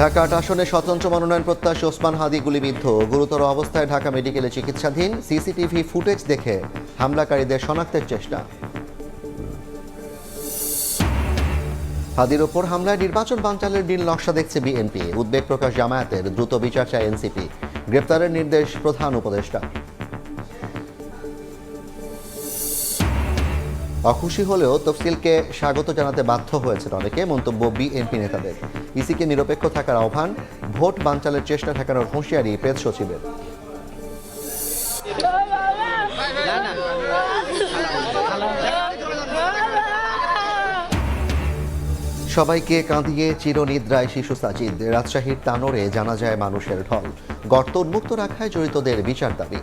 ঢাকা ৮ আসনে স্বতন্ত্র মনোনয়ন প্রত্যাশী ওসমান হাদি গুলিবিদ্ধ, গুরুতর অবস্থায় ঢাকা মেডিকেলে চিকিৎসাধীন। সিসিটিভি ফুটেজ দেখে হামলাকারীদের শনাক্তের চেষ্টা। হাদির ওপর হামলায় নির্বাচন বানচালের নীল নকশা দেখছে বিএনপি। উদ্বেগ প্রকাশ জামায়াতের, দ্রুত বিচার চায় এনসিপি। গ্রেপ্তারের নির্দেশ প্রধান উপদেষ্টা। অখুশি হলেও তফসিলকে স্বাগত জানাতে বাধ্য হয়েছেন অনেকে, মন্তব্য বিএনপি নেতাদের। ইসিকে নিরপেক্ষ থাকার আহ্বান, ভোট বানচালের চেষ্টা ঠেকানোর হুঁশিয়ারি প্রেস সচিবের। সবাইকে কাঁদিয়ে চিরনিদ্রায় শিশু সাজিদ। রাজশাহীর তানোরে জানা যায় মানুষের ঢল। গর্ত উন্মুক্ত রাখায় জড়িতদের বিচার দাবি।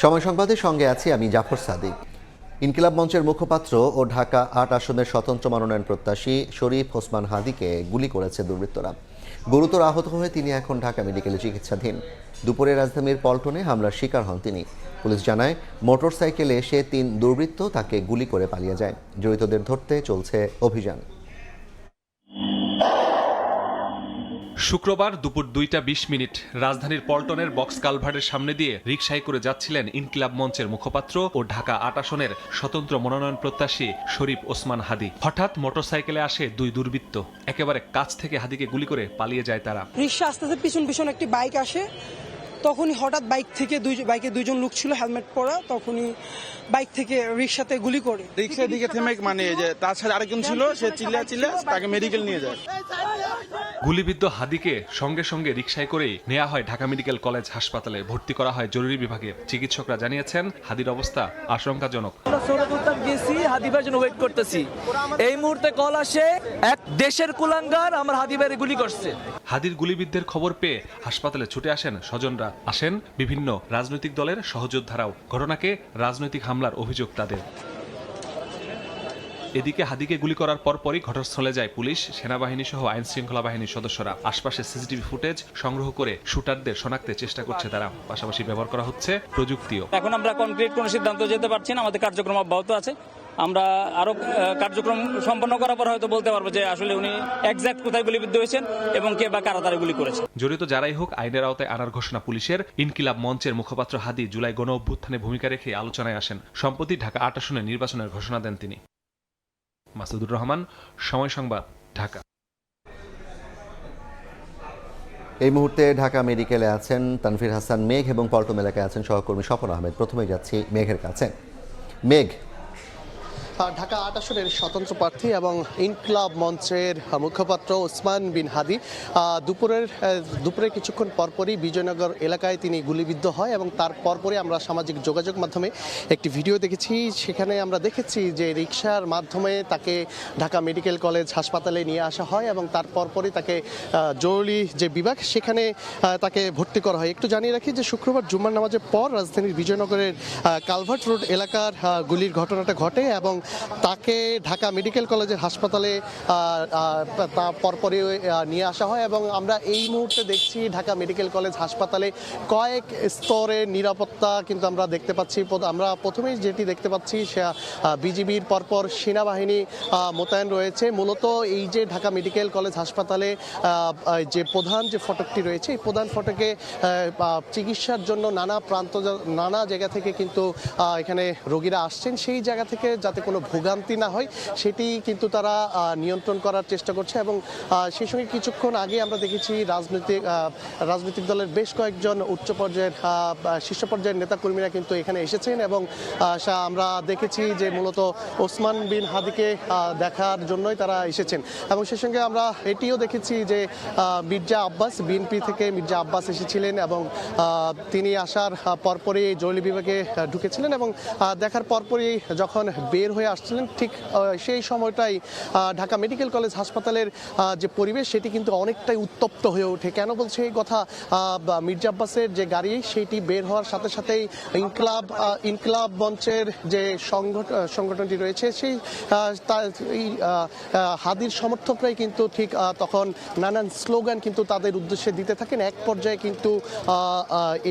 সময় সংবাদের সঙ্গে আছি আমি জাফর সাদিক। ইনকিলাব মঞ্চের মুখপাত্র ও ঢাকা ৮ আসনের স্বতন্ত্র মনোনয়ন প্রত্যাশী শরীফ ওসমান হাদিকে গুলি করেছে দুর্বৃত্তরা। গুরুতর আহত হয়ে তিনি এখন ঢাকা মেডিকেলে চিকিৎসাধীন। দুপুরে রাজধানীর পল্টনে হামলার শিকার হন তিনি। পুলিশ জানায়, মোটরসাইকেলে এসে ৩ দুর্বৃত্ত তাকে গুলি করে পালিয়ে যায়। জড়িতদের ধরতে চলছে অভিযান। শুক্রবার দুপুর 2টা 20 মিনিট রাজধানীর পল্টনের বক্স কালভার্টের সামনে দিয়ে রিকশায় করে যাচ্ছিলেন ইনকিলাব মঞ্চের মুখপাত্র ও ঢাকা ৮ আসনের স্বতন্ত্র মনোনয়ন প্রত্যাশী শরীফ ওসমান হাদি। হঠাৎ মোটরসাইকেলে আসে 2 দুর্বৃত্ত। একেবারে কাছ থেকে হাদিকে গুলি করে পালিয়ে যায় তারা। রিকশা আস্তে আস্তে পিছন একটি বাইক আসে, তখনই হঠাৎ বাইকে 2জন লোক ছিল হেলমেট পরা, তখনই বাইক থেকে রিকশাতে গুলি করে। রিকশার দিকে থেমে মানে যে তার সাথে আরেকজন ছিল, সে চিল্লা তাকে মেডিকেল নিয়ে যায়। গুলিবিদ্ধ হাদিকে সঙ্গে সঙ্গে রিকশায় করেই নেওয়া হয় ঢাকা মেডিকেল কলেজ হাসপাতালে, ভর্তি করা হয় জরুরি বিভাগে। চিকিৎসকরা জানিয়েছেন হাদির অবস্থা আশঙ্কাজনক। গেছি হাদিবার জন্য ওয়েট করতেছি, এই মুহূর্তে কল আসে এক দেশের কুলাঙ্গার আমার হাদিবারে গুলি করছে। হাদির গুলিবিদ্ধের খবর পেয়ে হাসপাতালে ছুটে আসেন স্বজনরা, আসেন বিভিন্ন রাজনৈতিক দলের সহযোদ্ধারাও। ঘটনাকে রাজনৈতিক হামলার অভিযোগ তাদের। এদিকে হাদিকে গুলি করার পরপরই ঘটনাস্থলে যায় পুলিশ, সেনাবাহিনী সহ আইন শৃঙ্খলা বাহিনীর সদস্যরা। আশপাশে সিসিটিভি ফুটেজ সংগ্রহ করে শুটারদের শনাক্তের চেষ্টা করছে তারা। পাশাপাশি ব্যবহার করা হচ্ছে প্রযুক্তিও। এখন আমরা কনক্রিট কোনো সিদ্ধান্ত যেতে পারছি না, আমাদের কার্যক্রম অব্যাহত আছে। আমরা আরো কার্যক্রম সম্পন্ন করার পর হয়তো বলতে পারবো যে আসলে উনি এক্সাক্ট কোথায় গুলিবিদ্ধ হয়েছেন এবং কে বা কারা তারা গুলি করেছে। জড়িত যারাই হোক আইনের আওতায় আনার ঘোষণা পুলিশের। ইনকিলাব মঞ্চের মুখপাত্র হাদি জুলাই গণ অভ্যুত্থানে ভূমিকা রেখে আলোচনায় আসেন। সম্প্রতি ঢাকা ৮ আসনে নির্বাচনের ঘোষণা দেন তিনি। মাসুদুর রহমান, সময় সংবাদ, ঢাকা। এই মুহূর্তে ঢাকা মেডিকেলে আছেন তানভীর হাসান মেঘ এবং পল্টন এলাকায় আছেন সহকর্মী স্বপন আহমেদ। প্রথমে যাচ্ছি মেঘের কাছে। মেঘ, ঢাকা ৮ আসনের স্বতন্ত্র প্রার্থী এবং ইনকিলাব মঞ্চের মুখপাত্র ওসমান বিন হাদি দুপুরে কিছুক্ষণ পরপরই বিজয়নগর এলাকায় তিনি গুলিবিদ্ধ হয় এবং তার পরপরই আমরা সামাজিক যোগাযোগ মাধ্যমে একটি ভিডিও দেখেছি। সেখানে আমরা দেখেছি যে রিকশার মাধ্যমে তাকে ঢাকা মেডিকেল কলেজ হাসপাতালে নিয়ে আসা হয় এবং তার পরপরই তাকে জরুরি যে বিভাগ সেখানে তাকে ভর্তি করা হয়। একটু জানিয়ে রাখি যে শুক্রবার জুম্মার নামাজের পর রাজধানীর বিজয়নগরের কালভার্ট রোড এলাকার গুলির ঘটনাটা ঘটে এবং তাকে ঢাকা মেডিকেল কলেজের হাসপাতালে পরপরই নিয়ে আসা হয় এবং আমরা এই মুহূর্তে দেখছি ঢাকা মেডিকেল কলেজ হাসপাতালে কয়েক স্তরের নিরাপত্তা কিন্তু আমরা দেখতে পাচ্ছি। আমরা প্রথমেই যেটি দেখতে পাচ্ছি সে বিজিবির পরপর সেনাবাহিনী মোতায়েন রয়েছে। মূলত এই যে ঢাকা মেডিকেল কলেজ হাসপাতালে যে প্রধান যে ফটকটি রয়েছে, এই প্রধান ফটকে চিকিৎসার জন্য নানা জায়গা থেকে কিন্তু এখানে রোগীরা আসছেন। সেই জায়গা থেকে যাতে কোনো ভোগান্তি না হয় সেটি কিন্তু তারা নিয়ন্ত্রণ করার চেষ্টা করছে এবং সেই সঙ্গে কিছুক্ষণ আগে আমরা দেখেছি রাজনৈতিক দলের বেশ কয়েকজন উচ্চ পর্যায়ের শীর্ষ পর্যায়ের নেতাকর্মীরা কিন্তু এখানে এসেছেন এবং আমরা দেখেছি যে মূলত ওসমান বিন হাদিকে দেখার জন্যই তারা এসেছেন এবং সেই সঙ্গে আমরা এটিও দেখেছি যে মির্জা আব্বাস, বিএনপি থেকে মির্জা আব্বাস এসেছিলেন এবং তিনি আসার পরপরই জরুরি বিভাগে ঢুকেছিলেন এবং দেখার পরপরই যখন বের হয়ে হয়ে আসছিলেন, ঠিক সেই সময়টাই ঢাকা মেডিকেল কলেজ হাসপাতালের যে পরিবেশ সেটি কিন্তু অনেকটাই উত্তপ্ত হয়ে ওঠে। কেন বলছে এই কথা? মির্জা আব্বাসের যে গাড়ি সেটি বের হওয়ার সাথে সাথেই ইনকিলাব মঞ্চের যে সংগঠনটি রয়েছে সেই হাদির সমর্থকরাই কিন্তু ঠিক তখন নানান স্লোগান কিন্তু তাদের উদ্দেশ্যে দিতে থাকেন। এক পর্যায়ে কিন্তু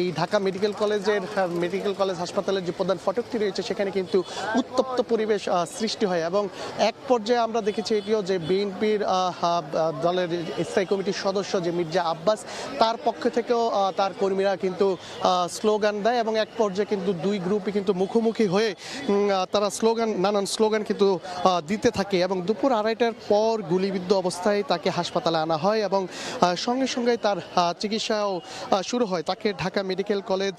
এই ঢাকা মেডিকেল কলেজ হাসপাতালের যে প্রধান ফটকটি রয়েছে সেখানে কিন্তু উত্তপ্ত পরিবেশ সৃষ্টি হয় এবং এক পর্যায়ে আমরা দেখেছি এটিও যে বিএনপির দলের স্থায়ী কমিটির সদস্য যে মির্জা আব্বাস তার পক্ষ থেকেও তার কর্মীরা কিন্তু স্লোগান দেয় এবং এক পর্যায়ে কিন্তু দুই গ্রুপই কিন্তু মুখোমুখি হয়ে তারা নানান স্লোগান কিন্তু দিতে থাকে এবং দুপুর 2:30টার পর গুলিবিদ্ধ অবস্থায় তাকে হাসপাতালে আনা হয় এবং সঙ্গে সঙ্গে তার চিকিৎসাও শুরু হয়। তাকে ঢাকা মেডিকেল কলেজ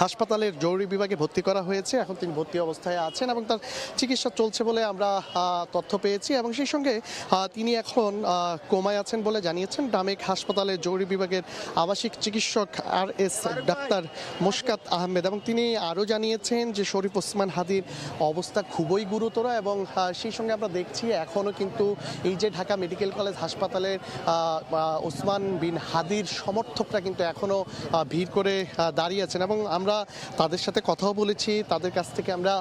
হাসপাতালের জরুরি বিভাগে ভর্তি করা হয়েছে। এখন তিনি ভর্তি অবস্থায় আছেন এবং তার চিকিৎসা চলছে বলে আমরা তথ্য পেয়েছি এবং সেই সঙ্গে তিনি এখন কোমায় আছেন বলে জানিয়েছেন ঢামেক হাসপাতালের জরুরি বিভাগের আবাসিক চিকিৎসক RS ডাক্তার মুশকাত আহমেদ এবং তিনি আরও জানিয়েছেন যে শরীফ ওসমান হাদির অবস্থা খুবই গুরুতর এবং সেই সঙ্গে আমরা দেখছি এখনও কিন্তু এই যে ঢাকা মেডিকেল কলেজ হাসপাতালের ওসমান বিন হাদির সমর্থকরা কিন্তু এখনও ভিড় করে দাঁড়িয়ে আছেন এবং আমরা তাদের সাথে কথাও বলেছি। তাদের কাছ থেকে আমরা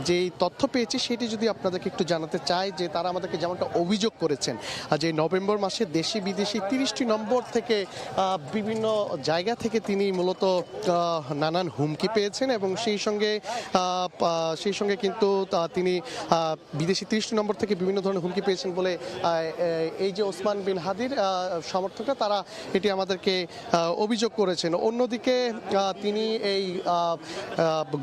যেই তথ্য পেয়েছি সেটি যদি আপনাদেরকে একটু জানাতে চাই যে তারা আমাদেরকে যেমনটা অভিযোগ করেছেন যে নভেম্বর মাসে দেশি বিদেশি 30টি নম্বর থেকে বিভিন্ন জায়গা থেকে তিনি মূলত নানান হুমকি পেয়েছেন এবং সেই সঙ্গে কিন্তু তিনি বিদেশি 30টি নম্বর থেকে বিভিন্ন ধরনের হুমকি পেয়েছেন বলে এই যে ওসমান বিন হাদির সমর্থকরা তারা এটি আমাদেরকে অভিযোগ করেছেন। অন্যদিকে তিনি এই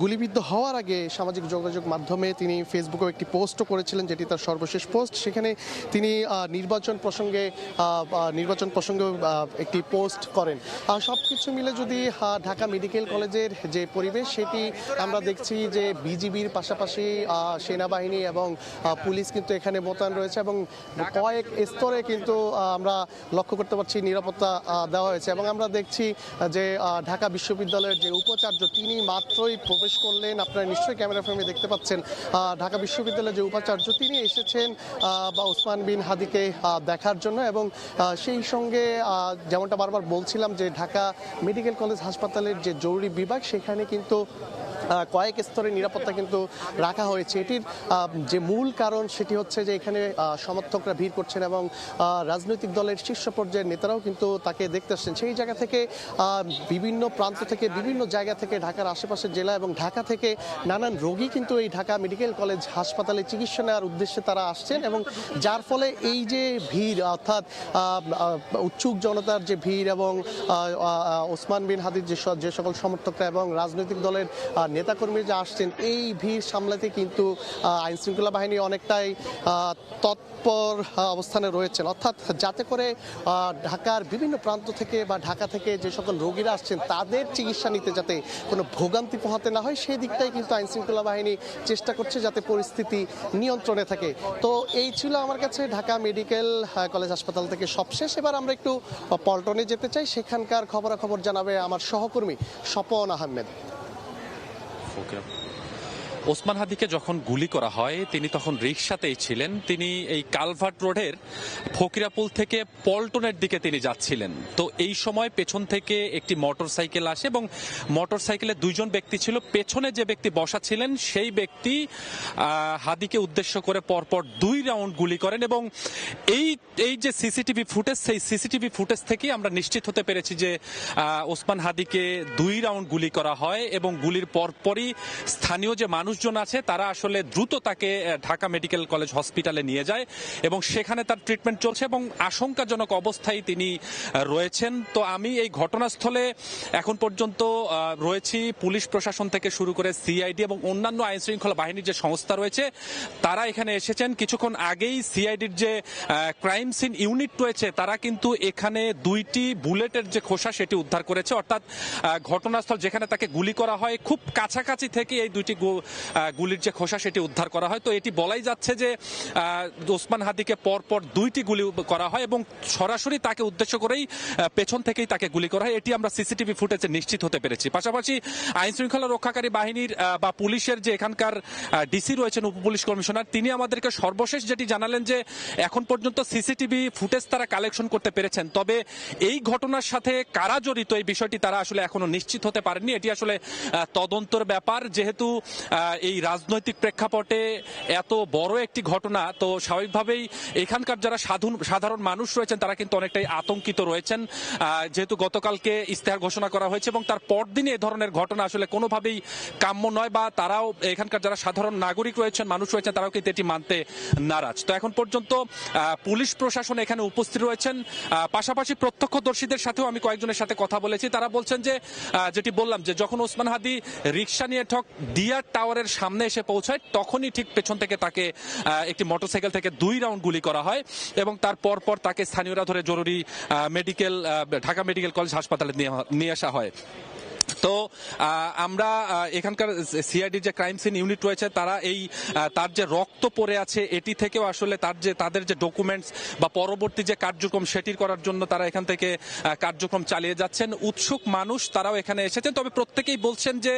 গুলিবিদ্ধ হওয়ার আগে সামাজিক যোগাযোগ মাধ্যমে তিনি ফেসবুকেও একটি পোস্টও করেছিলেন যেটি তার সর্বশেষ পোস্ট। সেখানে তিনি নির্বাচন প্রসঙ্গে একটি পোস্ট করেন। সব কিছু মিলে যদি ঢাকা মেডিকেল কলেজের যে পরিবেশ সেটি আমরা দেখছি যে বিজিবির পাশাপাশি সেনাবাহিনী এবং পুলিশ কিন্তু এখানে মোতায়েন রয়েছে এবং কয়েক স্তরে কিন্তু আমরা লক্ষ্য করতে পারছি নিরাপত্তা দেওয়া হয়েছে এবং আমরা দেখছি যে ঢাকা বিশ্ববিদ্যালয়ের যে উপাচার্য তিনি মাত্রই প্রবেশ করলেন। আপনারা নিশ্চয়ই ক্যামেরা ফ্রেমে দেখতে পাচ্ছেন ঢাকা বিশ্ববিদ্যালয়ের যে উপাচার্য তিনি এসেছেন ওসমান বিন হাদিকে দেখার জন্য এবং সেই সঙ্গে যেমনটা বারবার বলছিলাম যে ঢাকা মেডিকেল কলেজ হাসপাতালের যে জরুরি বিভাগ সেখানে কিন্তু কয়েক স্তরের নিরাপত্তা কিন্তু রাখা হয়েছে। এটির যে মূল কারণ সেটি হচ্ছে যে এখানে সমর্থকরা ভিড় করছেন এবং রাজনৈতিক দলের শীর্ষ পর্যায়ের নেতারাও কিন্তু তাকে দেখতে আসছেন। সেই জায়গা থেকে বিভিন্ন প্রান্ত থেকে বিভিন্ন জায়গা থেকে ঢাকার আশেপাশের জেলা এবং ঢাকা থেকে নানান রোগী কিন্তু এই ঢাকা মেডিকেল কলেজ হাসপাতালে চিকিৎসা নেওয়ার উদ্দেশ্যে তারা আসছেন এবং যার ফলে এই যে ভিড় অর্থাৎ উৎসুক জনতার যে ভিড় এবং ওসমান বিন হাদির যে সকল সমর্থকরা এবং রাজনৈতিক দলের নেতাকর্মী যে আসছেন এই ভিড় সামলাতে কিন্তু আইনশৃঙ্খলা বাহিনী অনেকটাই তৎপর অবস্থানে রয়েছেন, অর্থাৎ যাতে করে ঢাকার বিভিন্ন প্রান্ত থেকে বা ঢাকা থেকে যে সকল রোগীরা আসছেন তাদের চিকিৎসা নিতে যাতে কোনো ভোগান্তি পোহাতে না হয় সেই দিকটাই কিন্তু আইনশৃঙ্খলা বাহিনী চেষ্টা করছে যাতে পরিস্থিতি নিয়ন্ত্রণে থাকে। তো এই ছিল আমার কাছে ঢাকা মেডিকেল কলেজ হাসপাতাল থেকে সবশেষ। এবার আমরা একটু পল্টনে যেতে চাই, সেখানকার খবরাখবর জানাবে আমার সহকর্মী স্বপন আহমেদ। ওসমান হাদিকে যখন গুলি করা হয় তিনি তখন রিকশাতেই ছিলেন। তিনি এই কালভার্ট রোডের ফকিরাপুল থেকে পল্টনের দিকে তিনি যাচ্ছিলেন। তো এই সময় পেছন থেকে একটি মোটরসাইকেল আসে এবং মোটরসাইকেলে দুইজন ব্যক্তি ছিল। পেছনে যে ব্যক্তি বসা ছিলেন সেই ব্যক্তি হাদিকে উদ্দেশ্য করে পরপর 2 রাউন্ড গুলি করেন এবং এই যে সিসিটিভি ফুটেজ সেই সিসিটিভি ফুটেজ থেকেই আমরা নিশ্চিত হতে পেরেছি যে ওসমান হাদিকে 2 রাউন্ড গুলি করা হয় এবং গুলির পরপরই স্থানীয় যে মানুষজন আছে তারা আসলে দ্রুত তাকে ঢাকা মেডিকেল কলেজ হসপিটালে নিয়ে যায় এবং সেখানে তার ট্রিটমেন্ট চলছে এবং আশঙ্কাজনক অবস্থায় তিনি রয়েছেন। তো আমি এই ঘটনাস্থলে এখন পর্যন্ত রয়েছি, পুলিশ প্রশাসন থেকে শুরু করে সিআইডি এবং অন্যান্য আইন শৃঙ্খলা বাহিনীর যে সংস্থা রয়েছে তারা এখানে এসেছেন। কিছুক্ষণ আগেই সিআইডির যে ক্রাইম সিন ইউনিট রয়েছে তারা কিন্তু এখানে 2টি বুলেটের যে খোসা সেটি উদ্ধার করেছে, অর্থাৎ ঘটনাস্থল যেখানে তাকে গুলি করা হয় খুব কাছাকাছি থেকে এই 2টি গুলির যে খোসা সেটি উদ্ধার করা হয়। তো এটি বলাই যাচ্ছে যে ওসমান হাদিকে পরপর 2টি গুলি করা হয় এবং সরাসরি তাকে উদ্দেশ্য করেই পেছন থেকেই তাকে গুলি করা হয়, এটি আমরা সিসিটিভি ফুটেজে নিশ্চিত হতে পেরেছি। পাশাপাশি আইন শৃঙ্খলা রক্ষাকারী বাহিনীর বা পুলিশের যে এখানকার ডিসি রয়েছেন, উপপুলিশ কমিশনার, তিনি আমাদেরকে সর্বশেষ যেটি জানালেন যে এখন পর্যন্ত সিসিটিভি ফুটেজ তারা কালেকশন করতে পেরেছেন, তবে এই ঘটনার সাথে কারা জড়িত এই বিষয়টি তারা আসলে এখনো নিশ্চিত হতে পারেননি। এটি আসলে তদন্তর ব্যাপার, যেহেতু এই রাজনৈতিক প্রেক্ষাপটে এত বড় একটি ঘটনা, তো স্বাভাবিকভাবেই এখানকার যারা সাধারণ মানুষ রয়েছেন তারা কিন্তু অনেকটাই আতঙ্কিত রয়েছেন, যেহেতু গতকালকে ইস্তেহার ঘোষণা করা হয়েছে এবং তার পরদিনই এ ধরনের ঘটনা আসলে কোনোভাবেই কাম্য নয়, বা তারাও এখানকার যারা সাধারণ নাগরিক রয়েছেন, মানুষ রয়েছেন, তারাও কিন্তু এটি মানতে নারাজ। তো এখন পর্যন্ত পুলিশ প্রশাসন এখানে উপস্থিত রয়েছেন, পাশাপাশি প্রত্যক্ষদর্শীদের সাথেও আমি কয়েকজনের সাথে কথা বলেছি। তারা বলছেন যে যেটি বললাম যে যখন ওসমান হাদি রিকশা নিয়ে ঠক ডিয়ার টাওয়ারের সামনে এসে পৌঁছায় তখনই ঠিক পেছন থেকে তাকে একটি মোটরসাইকেল থেকে 2 রাউন্ড গুলি করা হয় এবং তার পরপর তাকে স্থানীয়রা ধরে জরুরি ঢাকা মেডিকেল কলেজ হাসপাতালে নিয়ে আসা হয়। তো আমরা এখানকার সিআইডি যে ক্রাইম সিন ইউনিট রয়েছে তারা তার যে রক্ত পড়ে আছে এটি থেকেও আসলে তাদের যে ডকুমেন্টস বা পরবর্তী যে কার্যক্রম সেটির করার জন্য তারা এখান থেকে কার্যক্রম চালিয়ে যাচ্ছেন। উৎসুক মানুষ তারাও এখানে এসেছেন, তবে প্রত্যেকেই বলছেন যে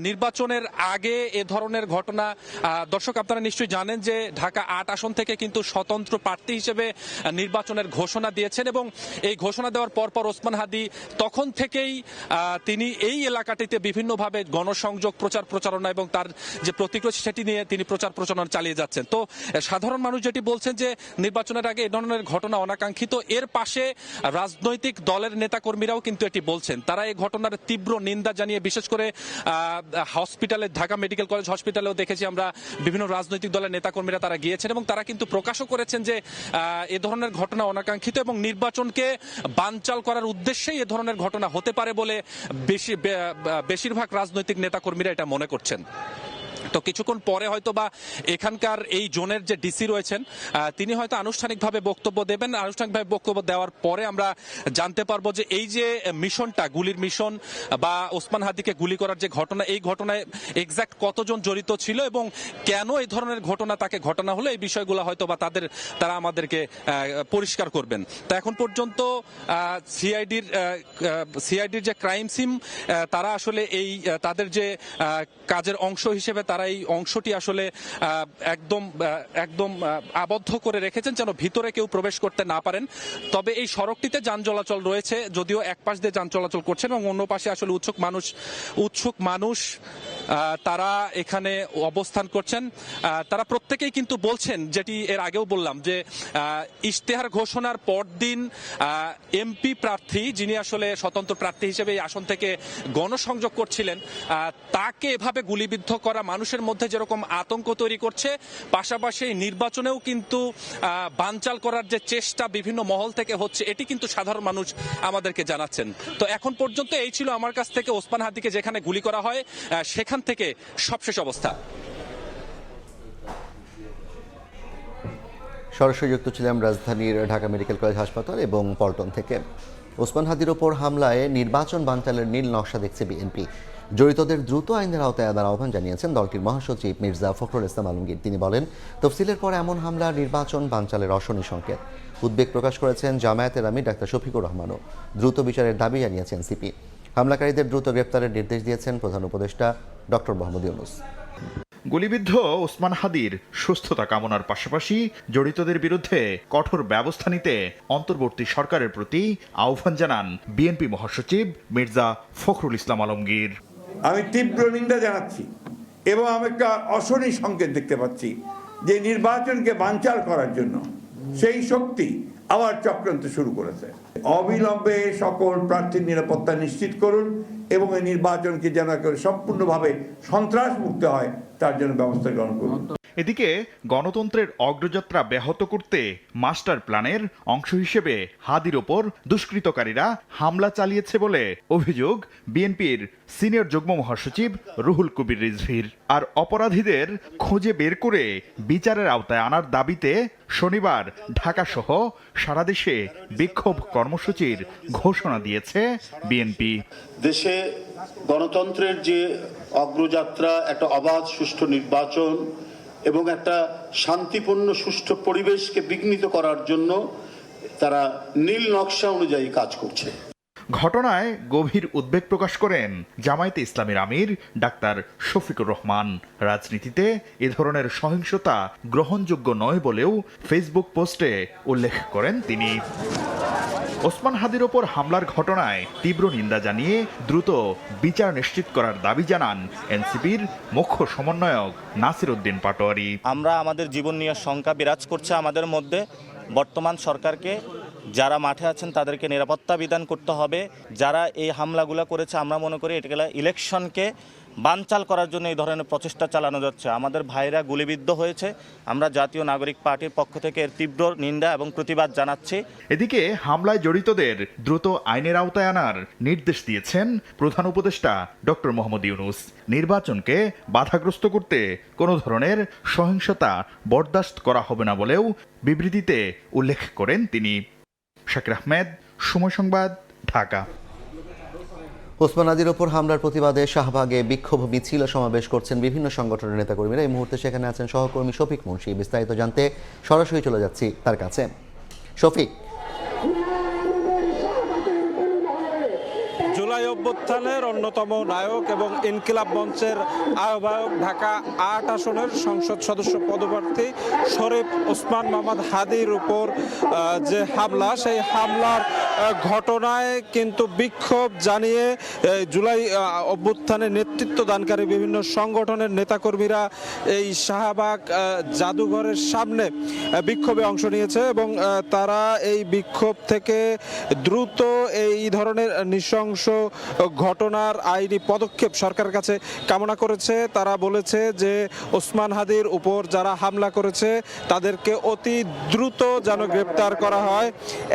নির্বাচনের আগে এ ধরনের ঘটনা, দর্শক আপনারা নিশ্চয়ই জানেন যে ঢাকা 8 আসন থেকে কিন্তু স্বতন্ত্র প্রার্থী হিসেবে নির্বাচনের ঘোষণা দিয়েছেন এবং এই ঘোষণা দেওয়ার পরপর ওসমান হাদি তখন থেকেই তিনি এই এলাকাটিতে বিভিন্নভাবে গণসংযোগ, প্রচারণা এবং তার যে প্রতিক্রিয়া সেটি নিয়ে তিনি প্রচারণা চালিয়ে যাচ্ছেন। তো সাধারণ মানুষ যেটি বলছেন যে নির্বাচনের আগে এ ধরনের ঘটনা অনাকাঙ্ক্ষিত। এর পাশে রাজনৈতিক দলের নেতাকর্মীরাও কিন্তু এটি বলছেন, তারা এই ঘটনার তীব্র নিন্দা জানিয়ে, বিশেষ করে হসপিটালে, ঢাকা মেডিকেল কলেজ হসপিটালেও দেখেছি আমরা বিভিন্ন রাজনৈতিক দলের নেতাকর্মীরা তারা গিয়েছেন এবং তারা কিন্তু প্রকাশও করেছেন যে এ ধরনের ঘটনা অনাকাঙ্ক্ষিত এবং নির্বাচনকে বানচাল করার উদ্দেশ্যেই এ ধরনের ঘটনা হতে পারে বলে বেশিরভাগ রাজনৈতিক নেতাকর্মীরা এটা মনে করছেন। তো কিছুক্ষণ পরে হয়তো বা এখানকার এই জোনের যে ডিসি রয়েছেন তিনি হয়তো আনুষ্ঠানিকভাবে বক্তব্য দেবেন। আনুষ্ঠানিকভাবে বক্তব্য দেওয়ার পরে আমরা জানতে পারবো যে এই যে মিশনটা, গুলির মিশন বা ওসমান হাদিকে গুলি করার যে ঘটনা, এই ঘটনায় এক্সাক্ট কতজন জড়িত ছিল এবং কেন এই ধরনের ঘটনা তাকে ঘটানো হলো, এই বিষয়গুলো হয়তো বা তারা আমাদেরকে পরিষ্কার করবেন। তো এখন পর্যন্ত সিআইডির যে ক্রাইম সিম, তারা আসলে তাদের যে কাজের অংশ হিসেবে তারা এই অংশটি আসলে একদম আবদ্ধ করে রেখেছেন যেন ভিতরে কেউ প্রবেশ করতে না পারেন। তবে এই সড়কটিতে যান চলাচল রয়েছে, যদিও এক পাশ দিয়ে যান চলাচল করছেন এবং অন্য পাশে আসলে উৎসুক মানুষ তারা এখানে অবস্থান করছেন। তারা প্রত্যেকেই কিন্তু বলছেন, যেটি এর আগেও বললাম, যে ইশতেহার ঘোষণার পরদিন এমপি প্রার্থী, যিনি আসলে স্বতন্ত্র প্রার্থী হিসেবে এই আসন থেকে গণসংযোগ করছিলেন, তাকে এভাবে গুলিবিদ্ধ করা মানুষের মধ্যে যেরকম আতঙ্ক তৈরি করছে, পাশাপাশি নির্বাচনেও কিন্তু বানচাল করার যে চেষ্টা বিভিন্ন মহল থেকে হচ্ছে, এটি কিন্তু সাধারণ মানুষ আমাদেরকে জানাচ্ছেন। তো এখন পর্যন্ত এই ছিল আমার কাছ থেকে ওসমান হাদিকে যেখানে গুলি করা হয় সেখান থেকে সবশেষ অবস্থা। সরাসরি যুক্ত ছিলাম রাজধানীর ঢাকা মেডিকেল কলেজ হাসপাতাল এবং পল্টন থেকে। ওসমান হাদির ওপর হামলায় নির্বাচন বানচালের নীল নকশা দেখছে বিএনপি। জড়িতদের দ্রুত আইনের আওতায় আনার আহ্বান জানিয়েছেন দলটির মহাসচিব মির্জা ফখরুল ইসলাম আলমগীর। তিনি বলেন, তফসিলের পর এমন হামলা নির্বাচন বানচালের অশনি সংকেত। উদ্বেগ প্রকাশ করেছেন জামায়াতের আমির ডাক্তার শফিকুর রহমানও। দ্রুত বিচারের দাবি জানিয়েছেন সিপি। হামলাকারীদের দ্রুত গ্রেপ্তারের নির্দেশ দিয়েছেন প্রধান উপদেষ্টা ডক্টর মোহাম্মদ ইউনূস। গুলিবিদ্ধ ওসমান হাদির সুস্থতা কামনার পাশাপাশি জড়িতদের বিরুদ্ধে কঠোর ব্যবস্থা নিতে অন্তর্বর্তী সরকারের প্রতি আহ্বান জানান বিএনপি মহাসচিব মির্জা ফখরুল ইসলাম আলমগীর। আমি তীব্র নিন্দা জানাচ্ছি এবং আমি একটা অশনি সংকেত দেখতে পাচ্ছি যে নির্বাচনকে বানচাল করার জন্য সেই শক্তি আবার চক্রান্ত শুরু করেছে। অবিলম্বে সকল প্রার্থীর নিরাপত্তা নিশ্চিত করুন এবং এই নির্বাচনকে যেন সম্পূর্ণভাবে সন্ত্রাস মুক্ত হয় তার জন্য ব্যবস্থা গ্রহণ করুন। এদিকে গণতন্ত্রের অগ্রযাত্রা ব্যাহত করতে মাস্টার প্ল্যানের অংশ হিসেবে হাদির ওপর দুষ্কৃতকারীরা হামলা চালিয়েছে বলে অভিযোগ বিএনপির সিনিয়র যুগ্ম মহাসচিব রুহুল কবির রিজভীর। আর অপরাধীদের খুঁজে বের করে বিচারের আওতায় আনার দাবিতে শনিবার ঢাকাসহ সারা দেশে বিক্ষোভ কর্মসূচির ঘোষণা দিয়েছে বিএনপি। দেশে গণতন্ত্রের যে অগ্রযাত্রা, একটা অবাধ সুষ্ঠু নির্বাচন এবং একটা শান্তিপূর্ণ সুষ্ঠু পরিবেশকে বিঘ্নিত করার জন্য তারা নীল নকশা অনুযায়ী কাজ করছে। ঘটনায় গভীর উদ্বেগ প্রকাশ করেন জামায়াতে ইসলামীর আমির ডাক্তার শফিকুর রহমান। রাজনীতিতে এ ধরনের সহিংসতা গ্রহণযোগ্য নয় বলেও ফেসবুক পোস্টে উল্লেখ করেন তিনি। ওসমান হাদির ওপর হামলার ঘটনায় তীব্র নিন্দা জানিয়ে দ্রুত বিচার নিশ্চিত করার দাবি জানান এনসিপির মুখ্য সমন্বয়ক নাসির উদ্দিন পাটোয়ারি। আমরা আমাদের জীবন নিয়ে শঙ্কা বিরাজ করছে আমাদের মধ্যে। বর্তমান সরকারকে, যারা মাঠে আছেন তাদেরকে নিরাপত্তা বিধান করতে হবে। যারা এই হামলাগুলো করেছে, আমরা মনে করি এটা ইলেকশনকে বানচাল করার জন্য এই ধরনের প্রচেষ্টা চালানো যাচ্ছে। আমাদের ভাইরা গুলিবিদ্ধ হয়েছে। আমরা জাতীয় নাগরিক পার্টির পক্ষ থেকে এর তীব্র নিন্দা এবং প্রতিবাদ জানাচ্ছি। এদিকে হামলায় জড়িতদের দ্রুত আইনের আওতায় আনার নির্দেশ দিয়েছেন প্রধান উপদেষ্টা ডক্টর মোহাম্মদ ইউনূস। নির্বাচনকে বাধাগ্রস্ত করতে কোনো ধরনের সহিংসতা বরদাস্ত করা হবে না বলেও বিবৃতিতে উল্লেখ করেন তিনি। শাকির আহমেদ, সময় সংবাদ, ঢাকা। ওসমান হাদির ওপর হামলার প্রতিবাদে শাহবাগে বিক্ষোভ মিছিল ও সমাবেশ করছেন বিভিন্ন সংগঠনের নেতাকর্মীরা। এই মুহূর্তে সেখানে আছেন সহকর্মী শফিক মুন্সি। বিস্তারিত জানতে সরাসরি চলে যাচ্ছি তার কাছে। শফিক, জুলাই অভ্যুত্থানের অন্যতম নায়ক এবং ইনকিলাব মঞ্চের আহ্বায়ক, ঢাকা ৮ আসনের সংসদ সদস্য পদপ্রার্থী শরীফ ওসমান মোহাম্মদ হাদির উপর যে হামলা, সেই হামলার ঘটনায় কিন্তু বিক্ষোভ জানিয়ে জুলাই অভ্যুত্থানে নেতৃত্ব দানকারী বিভিন্ন সংগঠনের নেতাকর্মীরা এই শাহবাগ জাদুঘরের সামনে বিক্ষোভে অংশ নিয়েছে এবং তারা এই বিক্ষোভ থেকে দ্রুত এই ধরনের নৃশংস ঘটনার আইনি পদক্ষেপ সরকারের কাছে কামনা করেছে। তারা বলেছে যে ওসমান হাদির উপর যারা হামলা করেছে তাদেরকে অতি দ্রুত যেন গ্রেপ্তার করা হয়।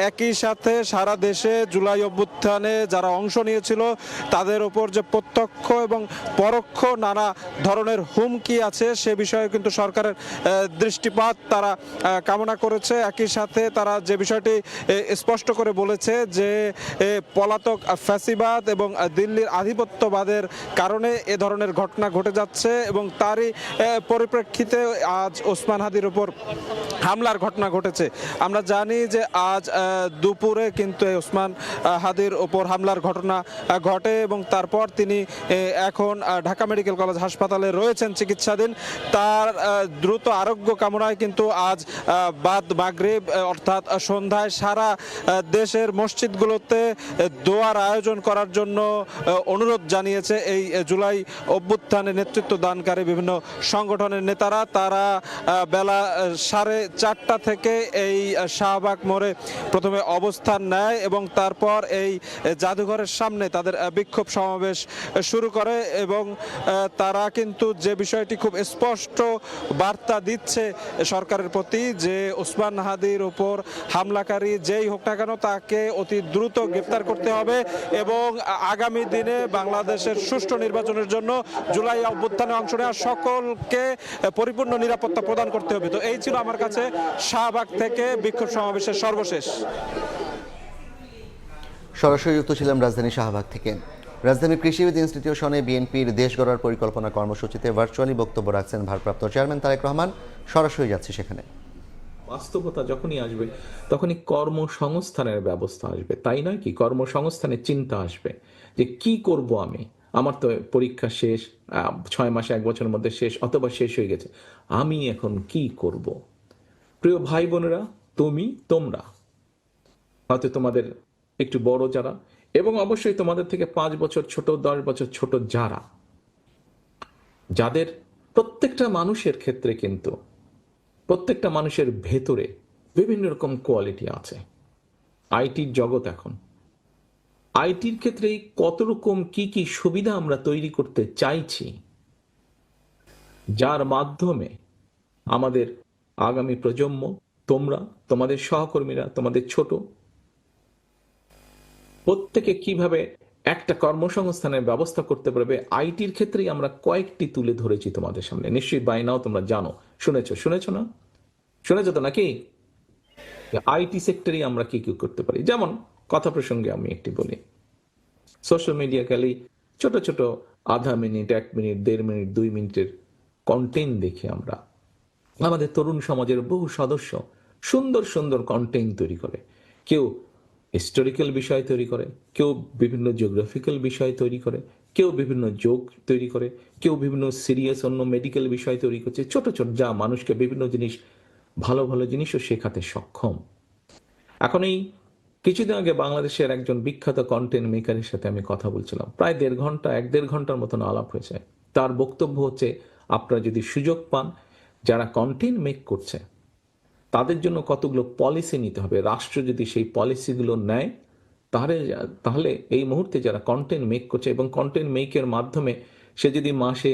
একই সাথে সারা দেশে জুলাই অভ্যুত্থানে যারা অংশ নিয়েছিল তাদের উপর যে প্রত্যক্ষ এবং পরোক্ষ নানা ধরনের হুমকি আছে সে বিষয়ে কিন্তু সরকারের দৃষ্টিপাত তারা কামনা করেছে। একই সাথে তারা যে বিষয়টি স্পষ্ট করে বলেছে যে পলাতক ফ্যাসিবাদ এবং দিল্লির আধিপত্যবাদের কারণে এ ধরনের ঘটনা ঘটে যাচ্ছে এবং তারই পরিপ্রেক্ষিতে আজ ওসমান হাদির উপর হামলার ঘটনা ঘটেছে। আমরা জানি যে আজ দুপুরে কিন্তু ওসমান হাদির উপর হামলার ঘটনা ঘটে এবং তারপর তিনি এখন ঢাকা মেডিকেল কলেজ হাসপাতালে রয়েছেন চিকিৎসাধীন। তার দ্রুত আরোগ্য কামনায় কিন্তু আজ বাদ মাগরিব অর্থাৎ সন্ধ্যায় সারা দেশের মসজিদগুলোতে দোয়ার আয়োজন করার জন্য অনুরোধ জানিয়েছে এই জুলাই অভ্যুত্থানে নেতৃত্ব দানকারী বিভিন্ন সংগঠনের নেতারা। তারা বেলা 4:30 থেকে এই শাহবাগ মোড়ে প্রথমে অবস্থান নেয় এবং তারপর এই জাদুঘরের সামনে তাদের বিক্ষোভ সমাবেশ শুরু করে এবং তারা কিন্তু যে বিষয়টি খুব স্পষ্ট বার্তা দিচ্ছে সরকারের প্রতি যে ওসমান হাদির উপর হামলাকারী যেই হোক না কেন তাকে অতি দ্রুত গ্রেপ্তার করতে হবে এবং আগামী দিনে বাংলাদেশের সুষ্ঠু নির্বাচনের জন্য জুলাই অভ্যুত্থানে অংশ নেওয়া সকলকে পরিপূর্ণ নিরাপত্তা প্রদান করতে হবে। তো এই ছিল আমার কাছে শাহবাগ থেকে বিক্ষোভ সমাবেশের সর্বশেষ। সরাসরি যুক্ত ছিলাম রাজধানী শাহবাগ থেকে। রাজধানীর কৃষিবিদ ইনস্টিটিউশনে বিএনপির দেশ গড়ার পরিকল্পনা কর্মসূচিতে ভার্চুয়ালি বক্তব্য রাখছেন ভারপ্রাপ্ত চেয়ারম্যান তারেক রহমান। সরাসরি যাচ্ছি সেখানে। বাস্তবতা যখনই আসবে তখনই কর্মসংস্থানের ব্যবস্থা আসবে, তাই নয় কি? কর্মসংস্থানের চিন্তা আসবে যে কি করব আমি, আমার তো পরীক্ষা শেষ, 6 মাসে 1 বছরের মধ্যে শেষ অথবা শেষ হয়ে গেছে, আমি এখন কি করব? প্রিয় ভাই বোনেরা, তোমরা হয়তো তোমাদের একটু বড় যারা এবং অবশ্যই তোমাদের থেকে 5 বছর ছোট, 10 বছর ছোট যাদের প্রত্যেকটা মানুষের ক্ষেত্রে কিন্তু প্রত্যেকটা মানুষের ভেতরে বিভিন্ন রকম কোয়ালিটি আছে। আইটির জগৎ, এখন আইটির ক্ষেত্রে কত রকম কি সুবিধা আমরা তৈরি করতে চাইছি যার মাধ্যমে আমাদের আগামী প্রজন্ম, তোমাদের সহকর্মীরা, তোমাদের ছোট প্রত্যেকে কিভাবে একটা কর্মসংস্থানের ব্যবস্থা করতে পারবে, আইটির ক্ষেত্রেই আমরা কয়েকটি তুলে ধরেছি তোমাদের সামনে। নিশ্চয়ই বাই নাও তোমরা জানো, শুনেছো না? শুনেছো তো নাকি? আইটি সেক্টরে আমরা কি করতে পারি। যেমন কথা প্রসঙ্গে আমি একটি বলি, সোশ্যাল মিডিয়া খালি ছোট ছোট আধা মিনিট, 1 মিনিট, 1.5 মিনিট, 2 মিনিটের কন্টেন্ট দেখি আমরা। আমাদের তরুণ সমাজের বহু সদস্য সুন্দর সুন্দর কন্টেন্ট তৈরি করে। কেউ হিস্টোরিক্যাল বিষয় তৈরি করে, কেউ বিভিন্ন জিওগ্রাফিক্যাল বিষয় তৈরি করে, কেউ বিভিন্ন জোক তৈরি করে, কেউ বিভিন্ন সিরিয়াস অন্য মেডিকেল বিষয় তৈরি করছে, ছোট ছোট, যা মানুষকে বিভিন্ন জিনিস, ভালো ভালো জিনিসও শেখাতে সক্ষম। এখন এই কিছুদিন আগে বাংলাদেশের একজন বিখ্যাত কন্টেন্ট মেকারের সাথে আমি কথা বলছিলাম, প্রায় 1.5 ঘন্টার মতন আলাপ হয়েছে। তার বক্তব্য হচ্ছে, আপনারা যদি সুযোগ পান, যারা কন্টেন্ট মেক করছে তাদের জন্য কতগুলো পলিসি নিতে হবে। রাষ্ট্র যদি সেই পলিসিগুলো নেয়, তাহলে এই মুহূর্তে যারা কন্টেন্ট মেক করছে এবং কন্টেন্ট মেকের মাধ্যমে সে যদি মাসে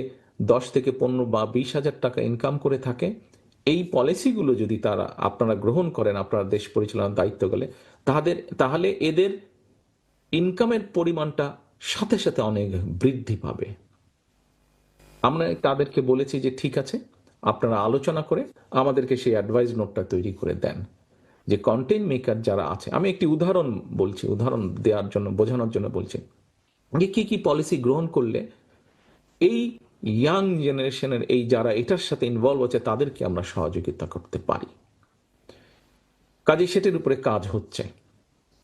10 থেকে 15 বা 20 হাজার টাকা ইনকাম করে থাকে, এই পলিসিগুলো যদি আপনারা গ্রহণ করেন আপনারা দেশ পরিচালনার দায়িত্ব গেলে, তাহলে এদের ইনকামের পরিমাণটা সাথে সাথে অনেক বৃদ্ধি পাবে। আমরা তাদেরকে বলেছি যে ঠিক আছে, আপনারা আলোচনা করে আমাদেরকে সেই অ্যাডভাইস নোটটা তৈরি করে দেন, যে কন্টেন্ট মেকার যারা আছে, আমি একটি উদাহরণ বলছি, উদাহরণ দেওয়ার জন্য, বোঝানোর জন্য বলছি যে কি কি পলিসি গ্রহণ করলে এই ইয়াং জেনারেশনের এই যারা এটার সাথে ইনভলভ আছে তাদেরকে আমরা সহযোগিতা করতে পারি। কাজে সেটির উপরে কাজ হচ্ছে।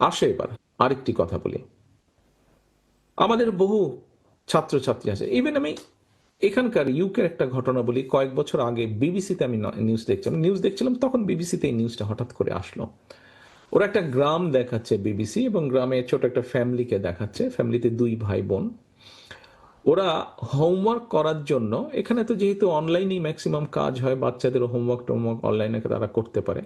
আসে এবার আরেকটি কথা বলি, আমাদের বহু ছাত্রছাত্রী আছে, ইভেন আমি এখানকার ইউকের একটা ঘটনা বলি। কয়েক বছর আগে বিবিসিতে আমি নিউজ দেখছিলাম, তখন বিবিসিতে এই নিউজটা হঠাৎ করে আসলো। ওরা একটা গ্রাম দেখাচ্ছে বিবিসি, এবং গ্রামে ছোট একটা ফ্যামিলিকে দেখাচ্ছে, ফ্যামিলিতে 2 ভাই বোন। ওরা হোমওয়ার্ক করার জন্য, এখানে তো যেহেতু অনলাইনেই ম্যাক্সিমাম কাজ হয়, বাচ্চাদের হোমওয়ার্ক অনলাইনে তারা করতে পারে,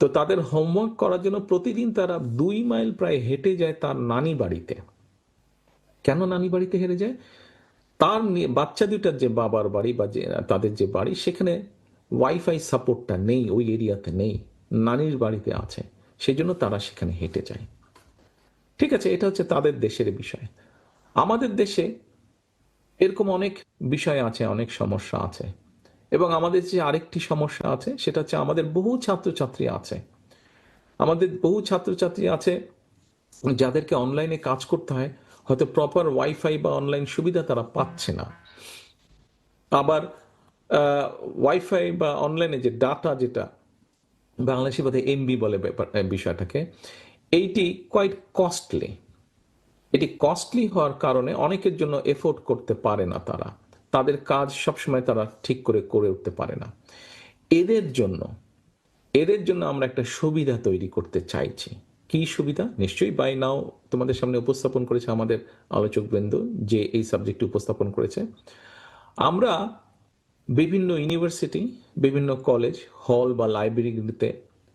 তো তাদের হোমওয়ার্ক করার জন্য প্রতিদিন তারা 2 মাইল প্রায় হেঁটে যায় তার নানি বাড়িতে। কেন নানি বাড়িতে হেঁটে যায়? তার বাচ্চা দুটার যে বাবার বাড়ি বা যে তাদের যে বাড়ি, সেখানে ওয়াইফাই সাপোর্টটা নেই, ওই এরিয়াতে নেই, নানির বাড়িতে আছে, সেই জন্য তারা সেখানে হেঁটে যায়। ঠিক আছে, এটা হচ্ছে তাদের দেশের বিষয়। আমাদের দেশে এরকম অনেক বিষয় আছে, অনেক সমস্যা আছে, এবং আমাদের যে আরেকটি সমস্যা আছে সেটা হচ্ছে আমাদের বহু ছাত্রছাত্রী আছে যাদেরকে অনলাইনে কাজ করতে হয়, হয়তো প্রপার ওয়াইফাই বা অনলাইন সুবিধা তারা পাচ্ছে না। আবার ওয়াইফাই বা অনলাইনে যে ডাটা, যেটা বাংলাদেশি ভাষায় এমবি বলে বিষয়টাকে, এইটি কোয়াইট কস্টলি। এটি কস্টলি হওয়ার কারণে অনেকের জন্য এফোর্ড করতে পারে না, তাদের কাজ সবসময় তারা ঠিক করে উঠতে পারে না। এদের জন্য আমরা একটা সুবিধা তৈরি করতে চাইছি। কি সুবিধা? নিশ্চয়ই বাই নাও তোমাদের সামনে উপস্থাপন করেছে আমাদের আলোচক বৃন্দ, যে এই সাবজেক্টটি উপস্থাপন করেছে। আমরা বিভিন্ন ইউনিভার্সিটি, বিভিন্ন কলেজ, হল বা লাইব্রেরিগুলোতে,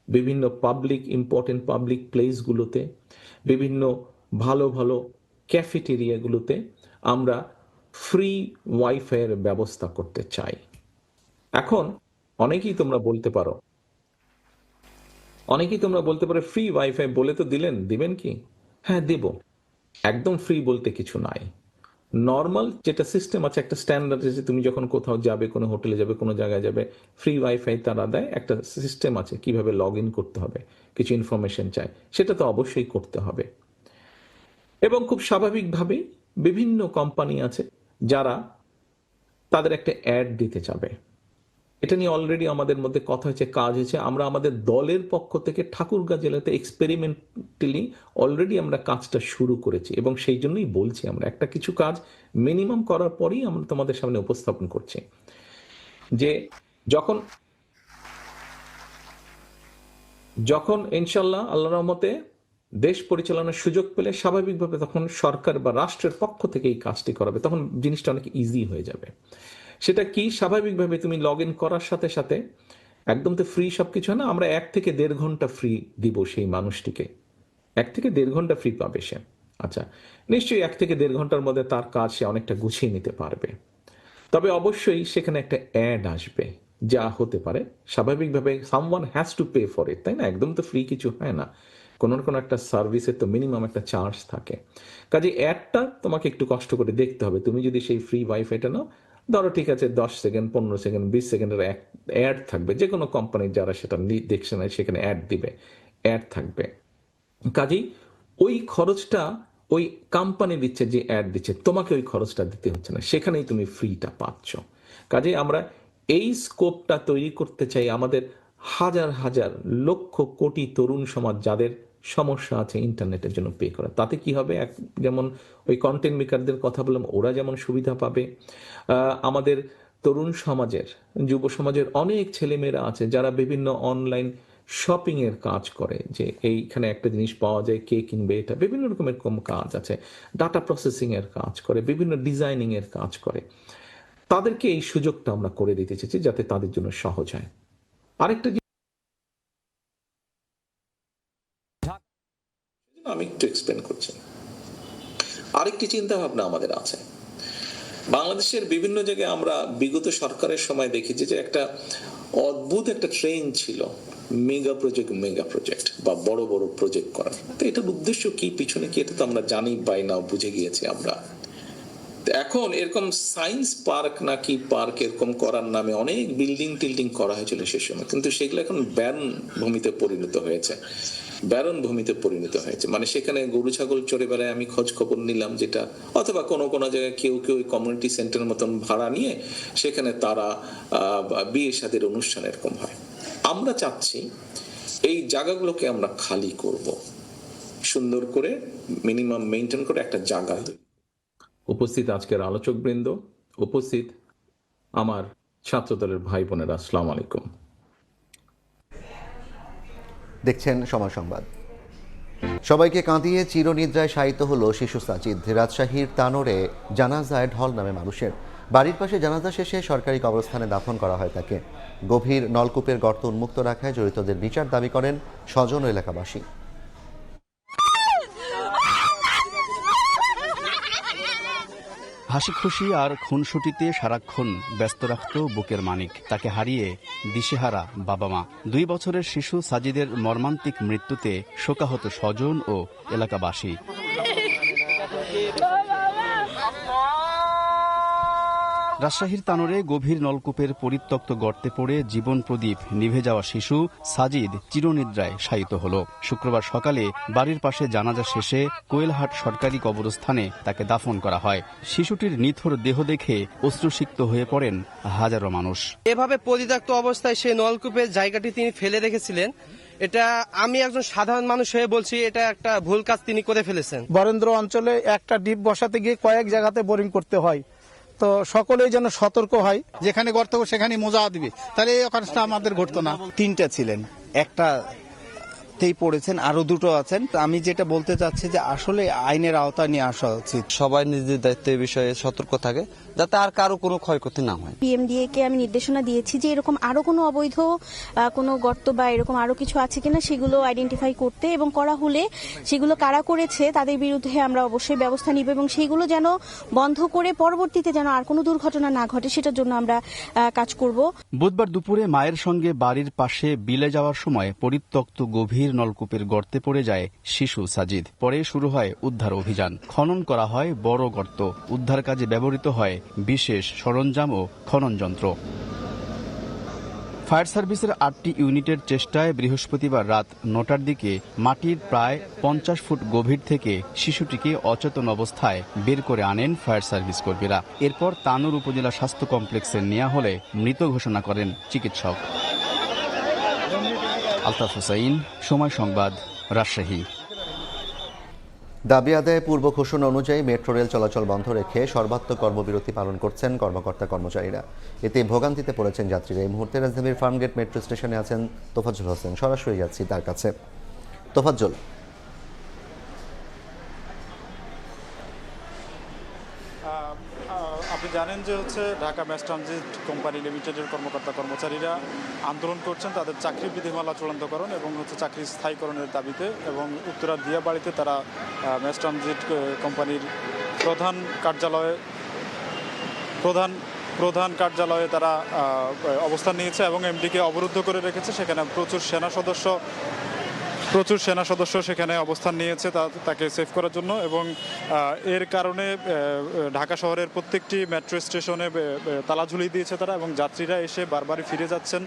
বিভিন্ন ইম্পর্টেন্ট পাবলিক প্লেসগুলোতে, বিভিন্ন ভালো ভালো ক্যাফেটেরিয়াগুলোতে আমরা ফ্রি ওয়াইফাইয়ের ব্যবস্থা করতে চাই। এখন অনেকেই তোমরা বলতে পারো ফ্রি ওয়াইফাই বলে তো দিবেন কি? হ্যাঁ, দেব। একদম ফ্রি বলতে কিছু নাই। নর্মাল যেটা সিস্টেম আছে, একটা স্ট্যান্ডার্ড আছে, তুমি যখন কোথাও যাবে, কোনো হোটেলে যাবে, কোনো জায়গায় যাবে, ফ্রি ওয়াইফাই তারা দেয়, একটা সিস্টেম আছে কিভাবে লগ ইন করতে হবে, কিছু ইনফরমেশন চাই, সেটা তো অবশ্যই করতে হবে। এবং খুব স্বাভাবিকভাবেই বিভিন্ন কোম্পানি আছে যারা তাদের একটা অ্যাড দিতে চাবে। এটা নিয়ে অলরেডি আমাদের মধ্যে কথা হয়েছে, কাজ হয়েছে। আমরা আমাদের দলের পক্ষ থেকে ঠাকুরগাঁ জেলাতে এক্সপেরিমেন্টালি অলরেডি আমরা কাজটা শুরু করেছি, এবং সেই জন্যই বলছি আমরা একটা কিছু কাজ মিনিমাম করার পরেই আমরা তোমাদের সামনে উপস্থাপন করছি, যে যখন ইনশাল্লাহ আল্লাহর রহমতে দেশ পরিচালনার সুযোগ পেলে স্বাভাবিকভাবে তখন সরকার বা রাষ্ট্রের পক্ষ থেকে এই কাজটি করাবে, তখন জিনিসটা অনেক ইজি হয়ে যাবে। সেটা কি? স্বাভাবিকভাবে তুমি লগ ইন করার সাথে সাথে একদম তো ফ্রি সবকিছু হয় না, আমরা 1 থেকে 1.5 ঘন্টা ফ্রি দিব সেই মানুষটিকে। 1 থেকে 1.5 ঘন্টা ফ্রি পাবে সে। আচ্ছা, নিশ্চয়ই 1 থেকে 1.5 ঘন্টার মধ্যে তার কাজ সে অনেকটা গুছিয়ে নিতে পারবে। তবে অবশ্যই সেখানে একটা অ্যাড আসবে, যা হতে পারে স্বাভাবিকভাবে someone has to pay for it, তাই না? একদম তো ফ্রি কিছু হয় না, কোনো না কোনো একটা সার্ভিসের তো মিনিমাম একটা চার্জ থাকে। কাজে অ্যাডটা তোমাকে একটু কষ্ট করে দেখতে হবে। তুমি যদি সেই ফ্রি ওয়াইফাইটা নাও, ধরো ঠিক আছে 10 সেকেন্ড, 15 সেকেন্ড, 20 সেকেন্ডের অ্যাড থাকবে, যে কোনো কোম্পানির যারা সেটা দেখছে না সেখানে অ্যাড দিবে, অ্যাড থাকবে। কাজেই ওই খরচটা ওই কোম্পানি দিচ্ছে যে অ্যাড দিচ্ছে, তোমাকে ওই খরচটা দিতে হচ্ছে না, সেখানেই তুমি ফ্রিটা পাচ্ছ। কাজে আমরা এই স্কোপটা তৈরি করতে চাই আমাদের হাজার হাজার লক্ষ কোটি তরুণ সমাজ যাদের সমস্যা আছে ইন্টারনেটের জন্য পে করা। তাতে কি হবে, যেমন ওই কন্টেন্ট মেকারদের কথা বললাম, ওরা যেমন সুবিধা পাবে, আমাদের তরুণ সমাজের, যুব সমাজের অনেক ছেলেমেয়েরা আছে যারা বিভিন্ন অনলাইন শপিং এর কাজ করে, যে এইখানে একটা জিনিস পাওয়া যায়, কে কিনবে, এটা বিভিন্ন রকমের কম কাজ আছে, ডাটা প্রসেসিং এর কাজ করে, বিভিন্ন ডিজাইনিং এর কাজ করে, তাদেরকে এই সুযোগটা আমরা করে দিতে চাইছি যাতে তাদের জন্য সহজ হয়। আরেকটা আমি একটু এক্সপ্লেন করছি, আরেকটি চিন্তা ভাবনা আমাদের আছে। বাংলাদেশের বিভিন্ন জায়গায় আমরা বিগত সরকারের সময় দেখেছি যে একটা অদ্ভুত একটা ট্রেন্ড ছিল মেগা প্রজেক্ট বা বড় বড় প্রজেক্ট করার। তো এটার উদ্দেশ্য কি, পিছনে কি, এটা তো আমরা জানি বাই নাও, বুঝে গিয়েছি আমরা। এখন এরকম সায়েন্স পার্ক নাকি পার্ক এরকম করার নামে অনেক বিল্ডিং টিল্ডিং করা হয়েছিল সে সময়, কিন্তু সেগুলো এখন ব্যারন ভূমিতে পরিণত হয়েছে। মানে সেখানে গরু ছাগল চড়ে বেড়ায়, আমি খোঁজ খবর নিলাম যেটা, অথবা কোনো কোনো জায়গায় কেউ কমিউনিটি সেন্টারের মতন ভাড়া নিয়ে সেখানে তারা বিয়ে শাদীর অনুষ্ঠান এরকম হয়। আমরা চাচ্ছি এই জায়গাগুলোকে আমরা খালি করব, সুন্দর করে মিনিমাম মেনটেন করে একটা জায়গা। উপস্থিত আজকের আলোচক বৃন্দ, উপস্থিত আমার ছাত্র দলের ভাই বোনেরা, আসসালামু আলাইকুম। দেখছেন সময় সংবাদ। সবাইকে কাঁদিয়ে চিরনিদ্রায় শায়িত হলো শিশু সাজিদ। রাজশাহীর তানোরে জানাজায় ঢল নামে মানুষের। বাড়ির পাশে জানাজা শেষে সরকারি কবরস্থানে দাফন করা হয় তাকে। গভীর নলকূপের গর্ত উন্মুক্ত রাখায় জড়িতদের বিচার দাবি করেন স্বজন ও এলাকাবাসী। হাসি খুশি আর খুনসুটিতে সারাক্ষণ ব্যস্ত রাখত বুকের মানিক। তাকে হারিয়ে দিশেহারা বাবা মা। 2 বছরের শিশু সাজিদের মর্মান্তিক মৃত্যুতে শোকাহত স্বজন ও এলাকাবাসী। রাজশাহীর তানোরে গভীর নলকূপের পরিত্যক্ত গর্তে পড়ে জীবন প্রদীপ নিভে যাওয়া শিশু সাজিদ চিরনিদ্রায় শায়িত হল। শুক্রবার সকালে বাড়ির পাশে জানাজা শেষে কোয়েলহাট সরকারি কবরস্থানে তাকে দাফন করা হয়। শিশুটির নিথর দেহ দেখে অশ্রুসিক্ত হয়ে পড়েন হাজারো মানুষ। এভাবে পরিত্যক্ত অবস্থায় সেই নলকূপের জায়গাটি তিনি ফেলে রেখেছিলেন, এটা আমি একজন সাধারণ মানুষ হয়ে বলছি, এটা একটা ভুল কাজ তিনি করে ফেলেছেন। বরেন্দ্র অঞ্চলে একটা ডিপ বসাতে গিয়ে কয়েক জায়গাতে বোরিং করতে হয়, তো সকলেই যেন সতর্ক হয়, যেখানে গর্ত সেখানে মোজা দিবে, তাহলে এই অকাজটা আমাদের ঘটতো না। 3টা ছিলেন, একটাতেই পড়েছেন, আরো 2টো আছেন। আমি যেটা বলতে চাচ্ছি যে আসলে আইনের আওতায় নিয়ে আসা উচিত। সবাই নিজের দায়িত্বের বিষয়ে সতর্ক থাকে যাতে আর কারো কোনো ক্ষয়ক্ষতি না হয়। পিএমডিএ কে আমি নির্দেশনা দিয়েছি যে এরকম আরো কোনো অবৈধ কোনো গর্ত বা এরকম আরো কিছু আছে কিনা সেগুলো আইডেন্টিফাই করতে, এবং করা হলে সেগুলো কারা করেছে তাদের বিরুদ্ধে আমরা অবশ্যই ব্যবস্থা নিব, এবং সেইগুলো যেন বন্ধ করে পরবর্তীতে যেন আর কোনো দুর্ঘটনা না ঘটে সেটার জন্য আমরা কাজ করব। বুধবার দুপুরে মায়ের সঙ্গে বাড়ির পাশে বিলে যাওয়ার সময় পরিত্যক্ত গভীর নলকূপের গর্তে পড়ে যায় শিশু সাজিদ। পরে শুরু হয় উদ্ধার অভিযান। খনন করা হয় বড় গর্ত। উদ্ধার কাজে ব্যবহৃত হয় বিশেষ সরঞ্জাম ও খনন যন্ত্র। ফায়ার সার্ভিসের 8টি ইউনিটের চেষ্টায় বৃহস্পতিবার রাত 9টার দিকে মাটির প্রায় 50 ফুট গভীর থেকে শিশুটিকে অচেতন অবস্থায় বের করে আনেন ফায়ার সার্ভিস কর্মীরা। এরপর তানোর উপজেলা স্বাস্থ্য কমপ্লেক্সে নেওয়া হলে মৃত ঘোষণা করেন চিকিৎসক। আলতাফ হোসাইন, সময় সংবাদ, রাজশাহী। দাবি আদায়ে পূর্ব ঘোষণা অনুযায়ী মেট্রো রেল চলাচল বন্ধ রেখে সর্বাত্মক কর্মবিরতি পালন করছেন কর্মকর্তা কর্মচারীরা। এতে ভোগান্তিতে পড়েছেন যাত্রীরা। এই মুহূর্তে রাজধানীর ফার্মগেট মেট্রো স্টেশনে আছেন তোফাজ্জল হোসেন। সরাসরি যাচ্ছি তার কাছে। তোফাজ্জল, আপনি জানেন যে ঢাকা ম্যাস ট্রানজিট কোম্পানি লিমিটেডের কর্মকর্তা কর্মচারীরা আন্দোলন করছেন তাদের চাকরি বিধিমালা চূড়ান্তকরণ এবং চাকরি স্থায়ীকরণের দাবিতে, এবং উত্তরার দিয়াবাড়িতে তারা ম্যাস ট্রানজিট কোম্পানির প্রধান কার্যালয়ে তারা অবস্থান নিয়েছে এবং এমডিকে অবরুদ্ধ করে রেখেছে। সেখানে প্রচুর সেনা সদস্য প্রচুর সেনা সদস্য সেখানে অবস্থান নিয়েছে তাকে সেভ করার জন্য, এবং এর কারণে ঢাকা শহরের প্রত্যেকটি মেট্রো স্টেশনে তালা ঝুলিয়ে দিয়েছে তারা, এবং যাত্রীরা এসে বারবারই ফিরে যাচ্ছেন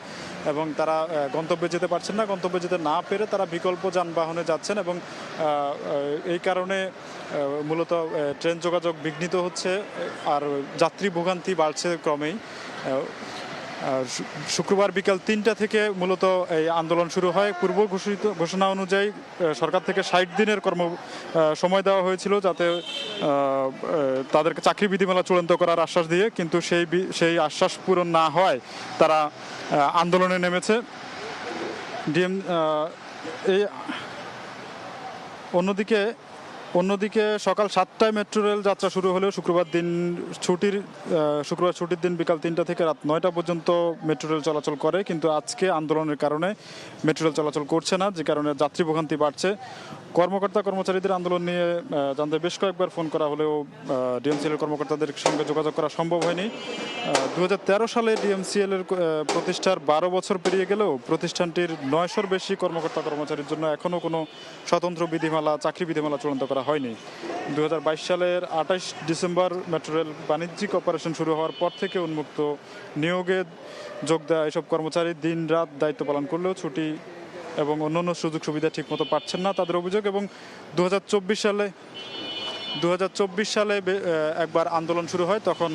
এবং তারা গন্তব্যে যেতে পারছেন না। গন্তব্যে যেতে না পেরে তারা বিকল্প যানবাহনে যাচ্ছেন, এবং এই কারণে মূলত ট্রেন যোগাযোগ বিঘ্নিত হচ্ছে আর যাত্রী ভোগান্তি বাড়ছে ক্রমেই। শুক্রবার বিকাল 3টা থেকে মূলত এই আন্দোলন শুরু হয়। পূর্ব ঘোষণা অনুযায়ী সরকার থেকে 60 দিনের সময় দেওয়া হয়েছিল, যাতে তাদেরকে চাকরি বিধিমালা চূড়ান্ত করার আশ্বাস দিয়ে, কিন্তু সেই আশ্বাস পূরণ না হয় তারা আন্দোলনে নেমেছে। অন্যদিকে সকাল 7টায় মেট্রো রেল যাত্রা শুরু হলেও শুক্রবার ছুটির দিন বিকাল 3টা থেকে রাত 9টা পর্যন্ত মেট্রো রেল চলাচল করে, কিন্তু আজকে আন্দোলনের কারণে মেট্রো রেল চলাচল করছে না, যে কারণে যাত্রী ভোগান্তি বাড়ছে। কর্মচারীদের আন্দোলন নিয়ে জানতে বেশ কয়েকবার ফোন করা হলেও ডিএমসিএল এর কর্মকর্তাদের সঙ্গে যোগাযোগ করা সম্ভব হয়নি। 2013 সালে ডিএমসিএল এর প্রতিষ্ঠার 12 বছর পেরিয়ে গেলেও প্রতিষ্ঠানটির 900-র বেশি কর্মচারীর জন্য এখনও কোনো স্বতন্ত্র চাকরি বিধিমালা চূড়ান্ত করা হয়নি। 2022 সালের 28 ডিসেম্বর মেট্রো রেল বাণিজ্যিক অপারেশন শুরু হওয়ার পর থেকে উন্মুক্ত নিয়োগে যোগ দেওয়া এসব কর্মচারী দিন রাত দায়িত্ব পালন করলেও ছুটি এবং অন্যান্য সুযোগ সুবিধা ঠিকমতো পাচ্ছেন না, তাদের অভিযোগ। এবং 2024 সালে একবার আন্দোলন শুরু হয়, তখন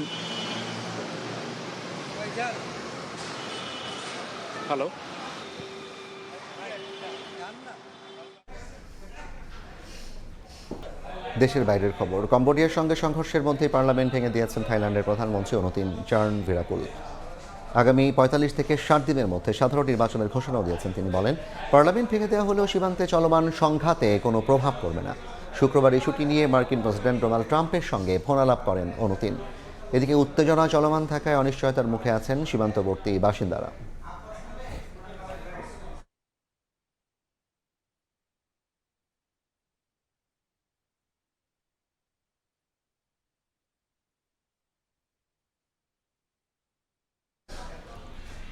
দেশের বাইরের খবর। কম্বোডিয়ার সঙ্গে সংঘর্ষের মধ্যেই পার্লামেন্ট ভেঙে দিয়েছেন থাইল্যান্ডের প্রধানমন্ত্রী অনুতিন চার্নভিরাকুল। আগামী 45 থেকে 60 দিনের মধ্যে সাধারণ নির্বাচনের ঘোষণাও দিয়েছেন তিনি। বলেন, পার্লামেন্ট ভেঙে দেওয়া হলেও সীমান্তে চলমান সংঘাতে কোনো প্রভাব পড়বে না। শুক্রবার ইস্যুটি নিয়ে মার্কিন প্রেসিডেন্ট ডোনাল্ড ট্রাম্পের সঙ্গে ফোনালাপ করেন অনুতিন। এদিকে উত্তেজনা চলমান থাকায় অনিশ্চয়তার মুখে আছেন সীমান্তবর্তী বাসিন্দারা।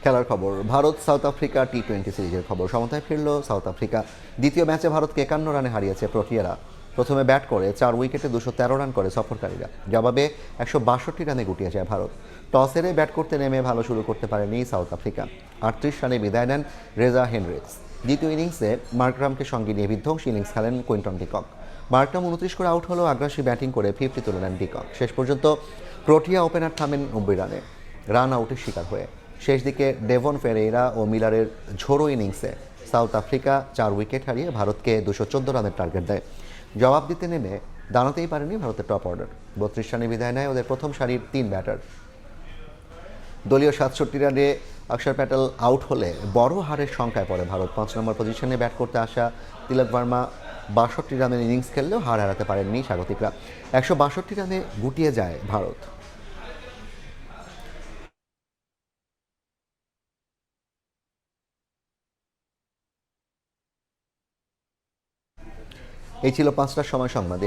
খেলার খবর। ভারত সাউথ আফ্রিকা টি-20 সিরিজের খবর। সমতায় ফিরল সাউথ আফ্রিকা। দ্বিতীয় ম্যাচে ভারতকে 51 রানে হারিয়েছে প্রোটিয়ারা। প্রথমে ব্যাট করে 4 উইকেটে 213 রান করে সফরকারীরা। জবাবে 162 রানে গুটিয়ে যায় ভারত। টস হেরে ব্যাট করতে নেমে ভালো শুরু করতে পারেনি সাউথ আফ্রিকা। 38 রানে বিদায় নেন রেজা হেনরিক্স। দ্বিতীয় ইনিংসে মার্করামকে সঙ্গে নিয়ে বিধ্বংসী ইনিংস খেলেন কুইন্টন ডিকক। মার্করাম 29 করে আউট হলেও আগ্রাসী ব্যাটিং করে 50 তুলে নেন ডিকক। শেষ পর্যন্ত প্রোটিয়া ওপেনার থামেন 90 রানে, রান আউটের শিকার হয়ে। শেষ দিকে ডেভন ফেরেইরা ও মিলারের ঝোড়ো ইনিংসে সাউথ আফ্রিকা 4 উইকেট হারিয়ে ভারতকে 214 রানের টার্গেট দেয়। জবাব দিতে নেমে দাঁড়াতেই পারেনি ভারতের টপ অর্ডার। 32 রানে বিদায় নেয় ওদের প্রথম সারির 3 ব্যাটার। দলীয় 67 রানে অক্ষর প্যাটেল আউট হলে বড় হারের সংখ্যায় পড়ে ভারত। 5 নম্বর পজিশনে ব্যাট করতে আসা তিলক ভার্মা 62 রানের ইনিংস খেললেও হার হারাতে পারেননি স্বাগতিকরা। 162 রানে গুটিয়ে যায় ভারত। এই ছিল 5টার সময় সংবাদ।